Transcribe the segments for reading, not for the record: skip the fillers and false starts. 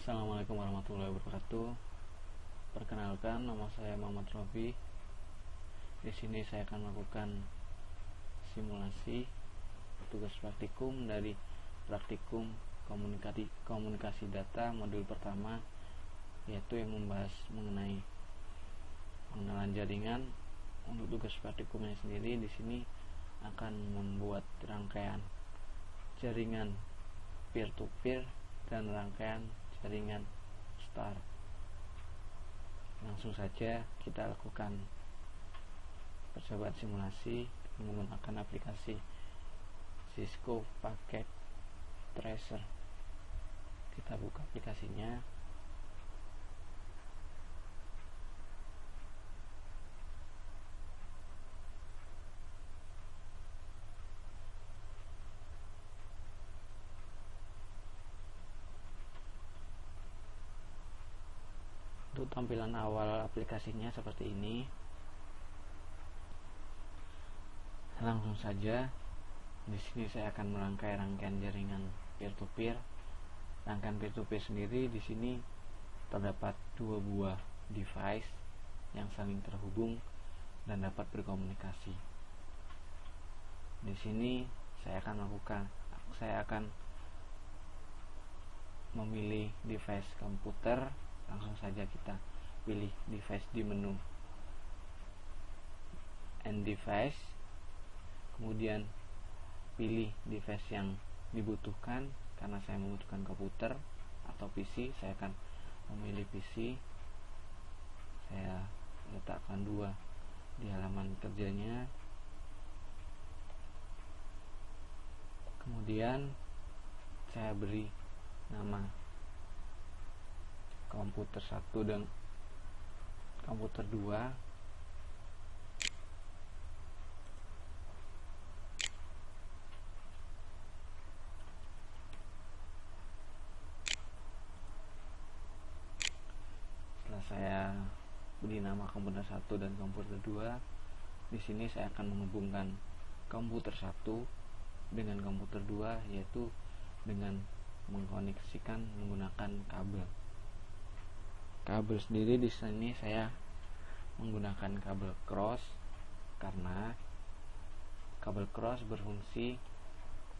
Assalamualaikum warahmatullahi wabarakatuh. Perkenalkan, nama saya Muhammad Robi. Di sini saya akan melakukan simulasi tugas praktikum dari praktikum komunikasi data modul pertama, yaitu yang membahas mengenai pengenalan jaringan. Untuk tugas praktikumnya sendiri di sini akan membuat rangkaian jaringan peer-to-peer dan rangkaian jaringan star. Langsung saja kita lakukan percobaan simulasi menggunakan aplikasi Cisco Packet Tracer. Kita buka aplikasinya. Untuk tampilan awal aplikasinya seperti ini. Langsung saja di sini saya akan merangkai rangkaian jaringan peer-to-peer. Rangkaian peer-to-peer sendiri di sini terdapat dua buah device yang saling terhubung dan dapat berkomunikasi. Di sini saya akan memilih device komputer. Langsung saja kita pilih device di menu End Device, kemudian pilih device yang dibutuhkan. Karena saya membutuhkan komputer atau PC, saya akan memilih PC. Saya letakkan 2 di halaman kerjanya. Kemudian saya beri nama komputer 1 dan komputer 2. Setelah saya beri nama komputer 1 dan komputer 2, di sini saya akan menghubungkan komputer 1 dengan komputer 2, yaitu dengan mengkoneksikan menggunakan kabel. Kabel sendiri di sini saya menggunakan kabel cross, karena kabel cross berfungsi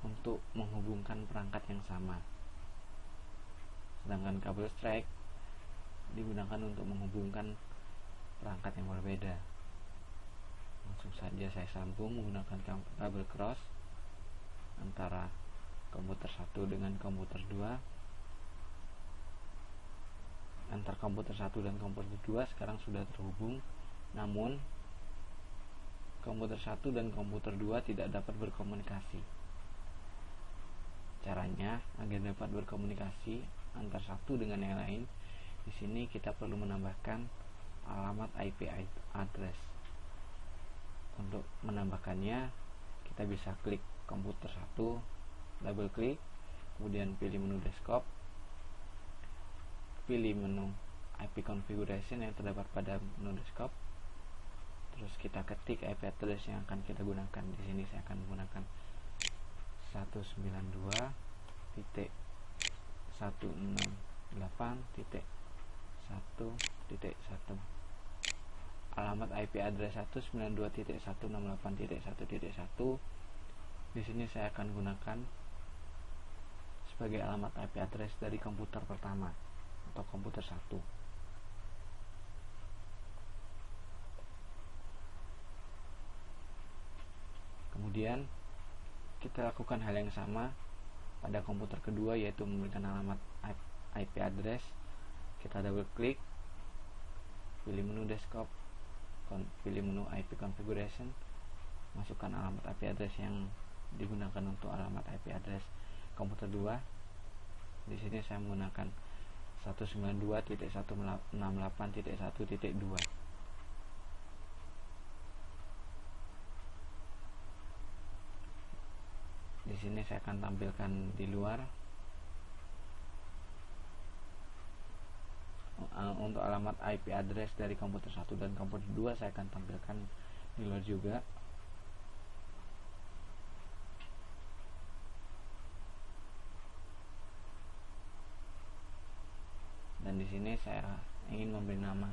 untuk menghubungkan perangkat yang sama, sedangkan kabel straight digunakan untuk menghubungkan perangkat yang berbeda. Langsung saja saya sambung menggunakan kabel cross antara komputer 1 dengan komputer 2. Antar komputer 1 dan komputer 2 sekarang sudah terhubung, namun komputer 1 dan komputer 2 tidak dapat berkomunikasi. Caranya agar dapat berkomunikasi antar satu dengan yang lain, di sini kita perlu menambahkan alamat IP address. Untuk menambahkannya, kita bisa klik komputer 1, double klik, kemudian pilih menu desktop, pilih menu IP configuration yang terdapat pada menu desktop. Terus kita ketik IP address yang akan kita gunakan. Di sini saya akan menggunakan 192.168.1.1. Alamat IP address 192.168.1.1. Di sini saya akan gunakan sebagai alamat IP address dari komputer pertama atau komputer 1. Kemudian kita lakukan hal yang sama pada komputer kedua, yaitu memberikan alamat IP address. Kita double klik, pilih menu desktop, pilih menu IP configuration, masukkan alamat IP address yang digunakan untuk alamat IP address komputer 2. Di sini saya menggunakan 192.168.1.2. Di sini saya akan tampilkan di luar. Untuk alamat IP address dari komputer 1 dan komputer 2 saya akan tampilkan di luar juga. dan di sini saya ingin memberi nama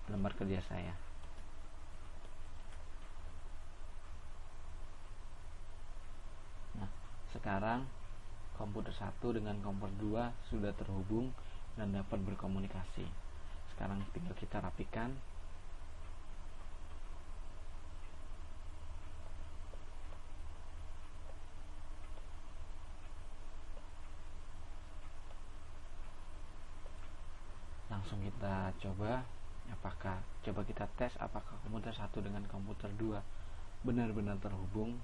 lembar kerja saya. Nah, sekarang komputer 1 dengan komputer 2 sudah terhubung dan dapat berkomunikasi. Sekarang tinggal kita rapikan. Langsung kita coba kita tes apakah komputer 1 dengan komputer 2 benar-benar terhubung.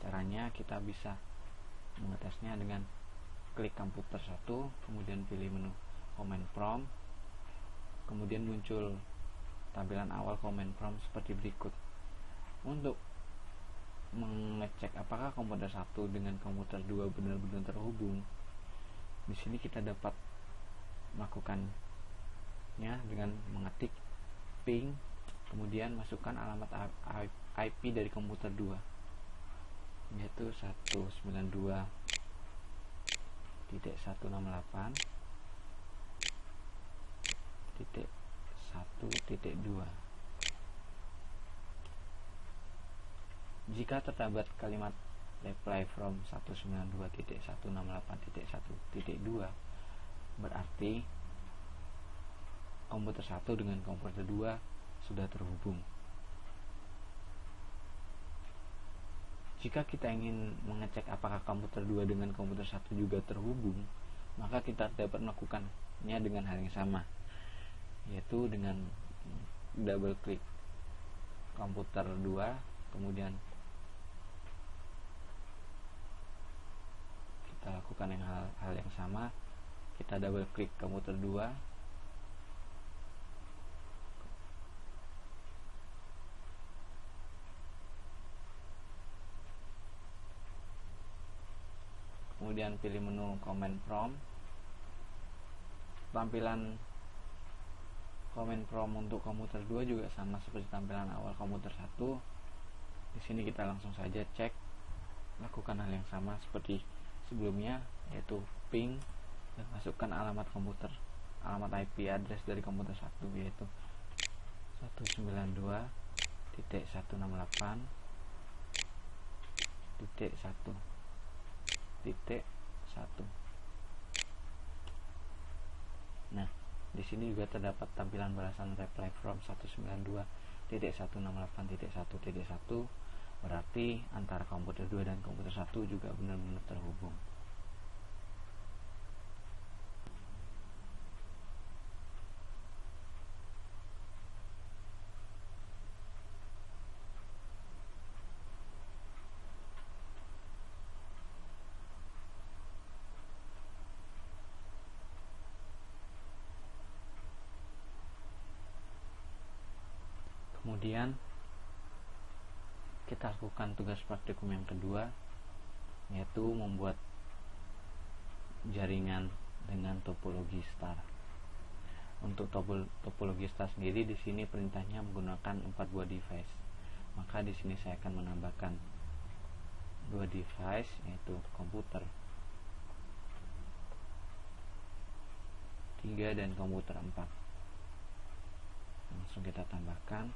Caranya kita bisa mengetesnya dengan klik komputer 1, kemudian pilih menu command prompt, kemudian muncul tampilan awal command prompt seperti berikut. Untuk mengecek apakah komputer 1 dengan komputer 2 benar-benar terhubung, di sini kita dapat melakukannya dengan mengetik ping, kemudian masukkan alamat IP dari komputer 2, yaitu 192.168.1.2. Jika terdapat kalimat reply from 192.168.1.2, berarti komputer 1 dengan komputer 2 sudah terhubung. Jika kita ingin mengecek apakah komputer 2 dengan komputer 1 juga terhubung, maka kita dapat melakukannya dengan hal yang sama, yaitu dengan double klik komputer 2, kemudian kita lakukan hal yang sama, kita double klik komputer 2, kemudian pilih menu command prompt. Tampilan command prompt untuk komputer 2 juga sama seperti tampilan awal komputer 1. Di sini kita langsung saja cek, lakukan hal yang sama seperti sebelumnya, yaitu ping dan masukkan alamat IP address dari komputer 1, yaitu 192.168.1.1. Nah, di sini juga terdapat tampilan balasan reply from 192.168.1.1, berarti antara komputer 2 dan komputer 1 juga benar-benar terhubung. Kemudian kita lakukan tugas praktikum yang kedua, yaitu membuat jaringan dengan topologi star. Untuk topologi star sendiri, di sini perintahnya menggunakan 4 buah device. Maka di sini saya akan menambahkan 2 device, yaitu komputer 3 dan komputer 4. Langsung kita tambahkan.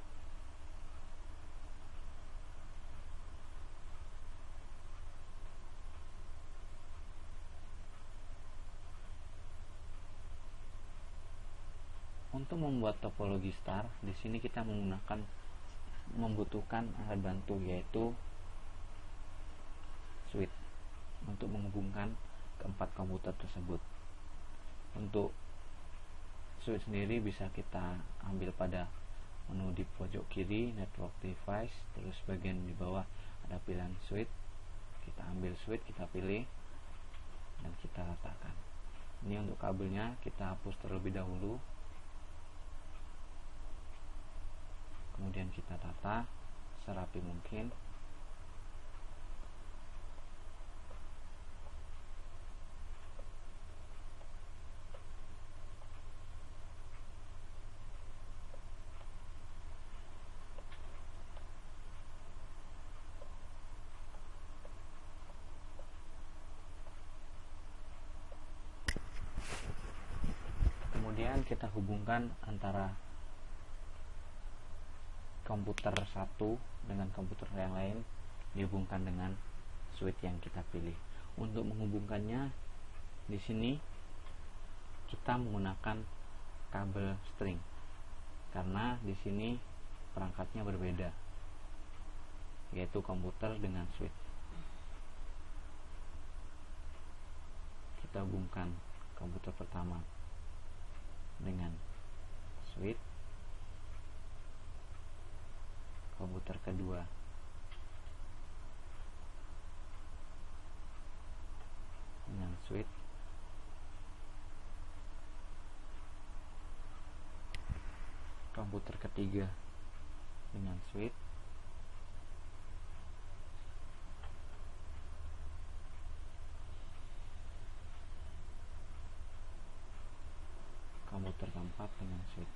Untuk membuat topologi star, di sini kita membutuhkan alat bantu, yaitu switch untuk menghubungkan keempat komputer tersebut. Untuk switch sendiri bisa kita ambil pada menu di pojok kiri, network device, terus bagian di bawah ada pilihan switch. Kita ambil switch, kita pilih dan kita letakkan. Ini untuk kabelnya kita hapus terlebih dahulu, kemudian kita tata serapi mungkin. Kemudian kita hubungkan antara komputer satu dengan komputer yang lain, dihubungkan dengan switch yang kita pilih. Untuk menghubungkannya, di sini kita menggunakan kabel string karena di sini perangkatnya berbeda, yaitu komputer dengan switch. Kita hubungkan komputer pertama dengan switch, komputer kedua dengan switch, komputer ketiga dengan switch, komputer keempat dengan switch.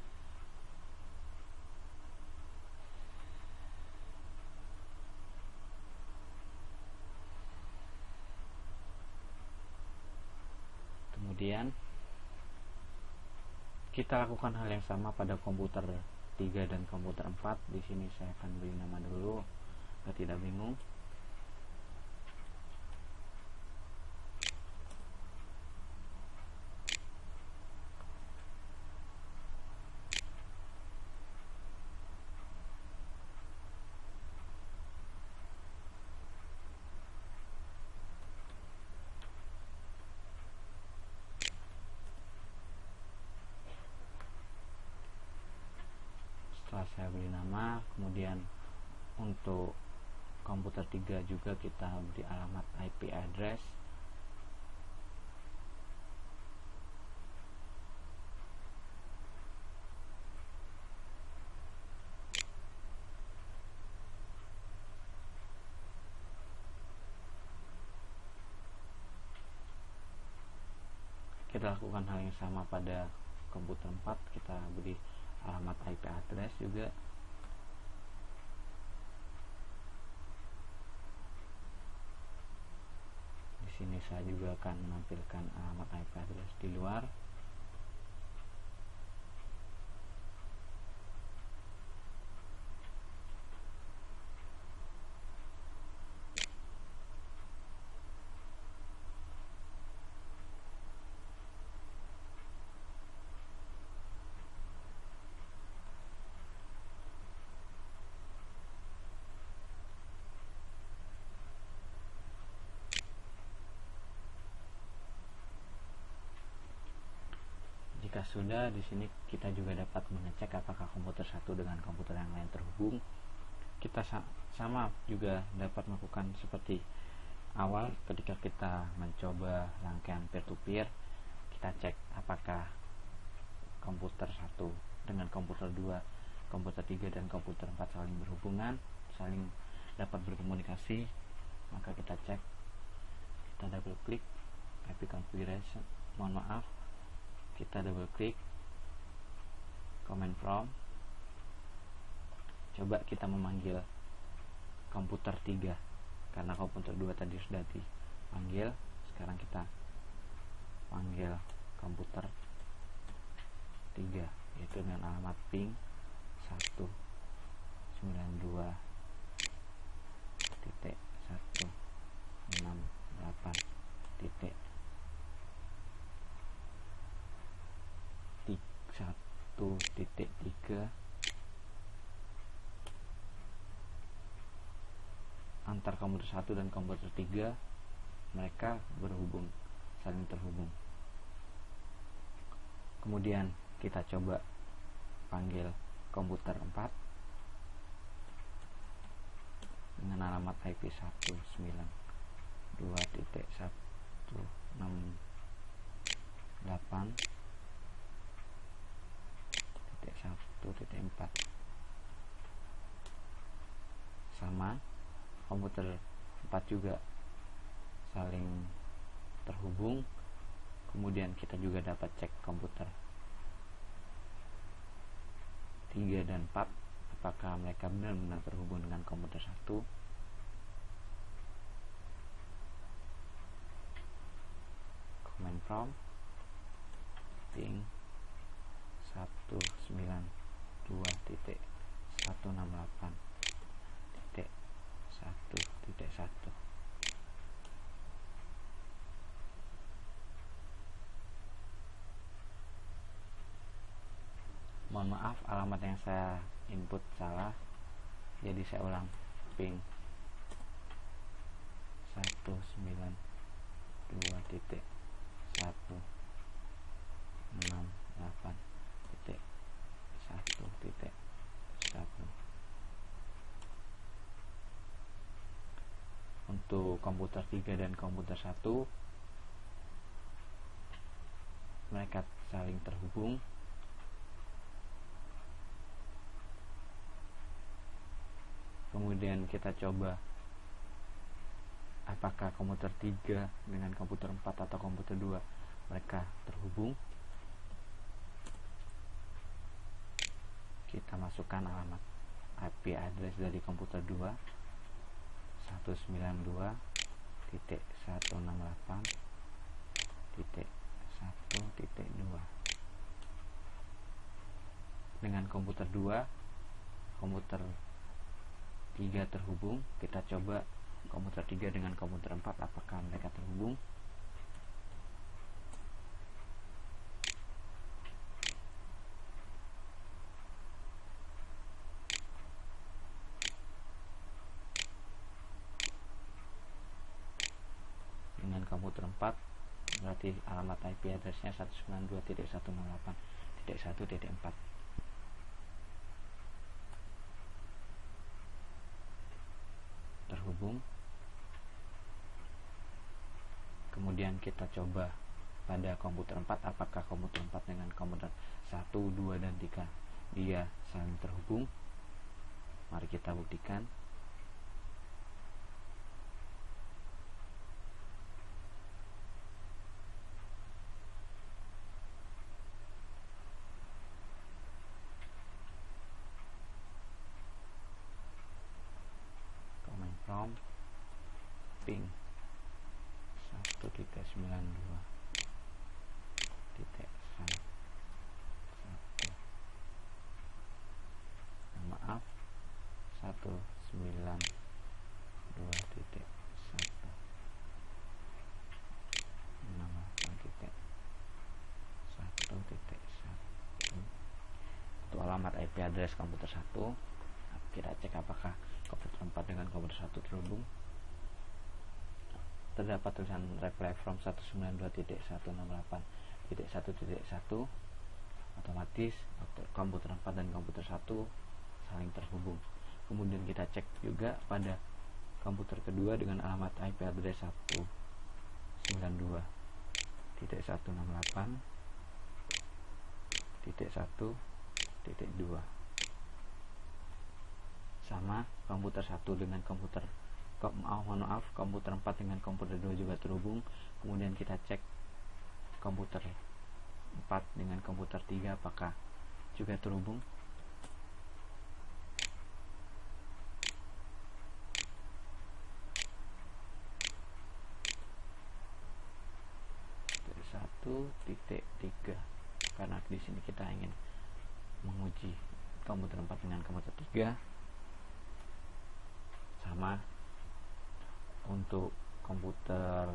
Kemudian kita lakukan hal yang sama pada komputer 3 dan komputer 4. Di sini saya akan beri nama dulu agar tidak bingung. Setelah saya beri nama, kemudian untuk komputer 3 juga kita beri alamat IP address. Kita lakukan hal yang sama pada komputer 4, kita beri alamat IP address juga. Di sini saya juga akan menampilkan alamat IP address di luar. Jika sudah, di sini kita juga dapat mengecek apakah komputer satu dengan komputer yang lain terhubung. Kita sama juga dapat melakukan seperti awal ketika kita mencoba rangkaian peer-to-peer. Kita cek apakah komputer satu dengan komputer 2, komputer 3 dan komputer 4 saling berhubungan, saling dapat berkomunikasi. Maka kita cek, kita double klik IP configuration, kita double klik command prompt, coba kita memanggil komputer 3 karena komputer 2 tadi sudah dipanggil. Sekarang kita panggil komputer 3 yaitu dengan alamat ping 192.168. 1.3 antar komputer 1 dan komputer 3 mereka berhubung, saling terhubung. Kemudian kita coba panggil komputer 4 dengan alamat IP 192.168.1.4. sama, komputer 4 juga saling terhubung. Kemudian kita juga dapat cek komputer 3 dan 4 apakah mereka benar-benar terhubung dengan komputer 1. Command prompt ping 192.168.1.1. Mohon maaf, alamat yang saya input salah, jadi saya ulang. Ping 192.168.1.1. Untuk komputer 3 dan komputer 1, mereka saling terhubung. Kemudian kita coba apakah komputer 3 dengan komputer 4 atau komputer 2 mereka terhubung. Kita masukkan alamat IP address dari komputer 2, 192.168.1.2. Dengan komputer 2, komputer 3 terhubung. Kita coba komputer 3 dengan komputer 4 apakah mereka terhubung. Dengan komputer 4 berarti alamat IP addressnya 192.168.1.4. terhubung. Kemudian kita coba pada komputer 4 apakah komputer 4 dengan komputer 1, 2, dan 3 dia saling terhubung. Mari kita buktikan. From ping 1.92.1. Maaf, 192.168.1.1. Untuk alamat IP address komputer 1, kita cek apakah komputer 4 dengan komputer 1 terhubung. Terdapat tulisan reply from 192.168.1.1. Otomatis komputer 4 dan komputer 1 saling terhubung. Kemudian kita cek juga pada komputer kedua dengan alamat IP address 192.168.1.2. sama komputer 1 dengan komputer komputer 4 dengan komputer 2 juga terhubung. Kemudian kita cek komputer 4 dengan komputer 3 apakah juga terhubung. Titik 1.3 karena di sini kita ingin menguji komputer 4 dengan komputer 3. Sama untuk komputer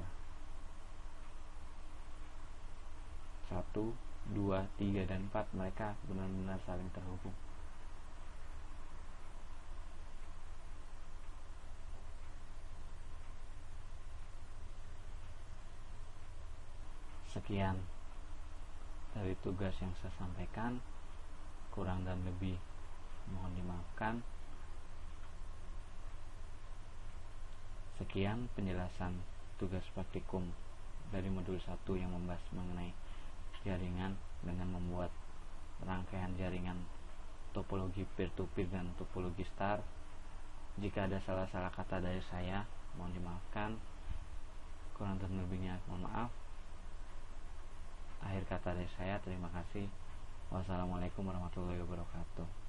1, 2, 3, dan 4 mereka benar-benar saling terhubung. Sekian dari tugas yang saya sampaikan, kurang dan lebih mohon dimaafkan. Sekian penjelasan tugas praktikum dari modul 1 yang membahas mengenai jaringan dengan membuat rangkaian jaringan topologi peer-to-peer dan topologi star. Jika ada salah-salah kata dari saya, mohon dimaafkan. Kurang dan lebihnya mohon maaf. Akhir kata dari saya, terima kasih. Wassalamualaikum warahmatullahi wabarakatuh.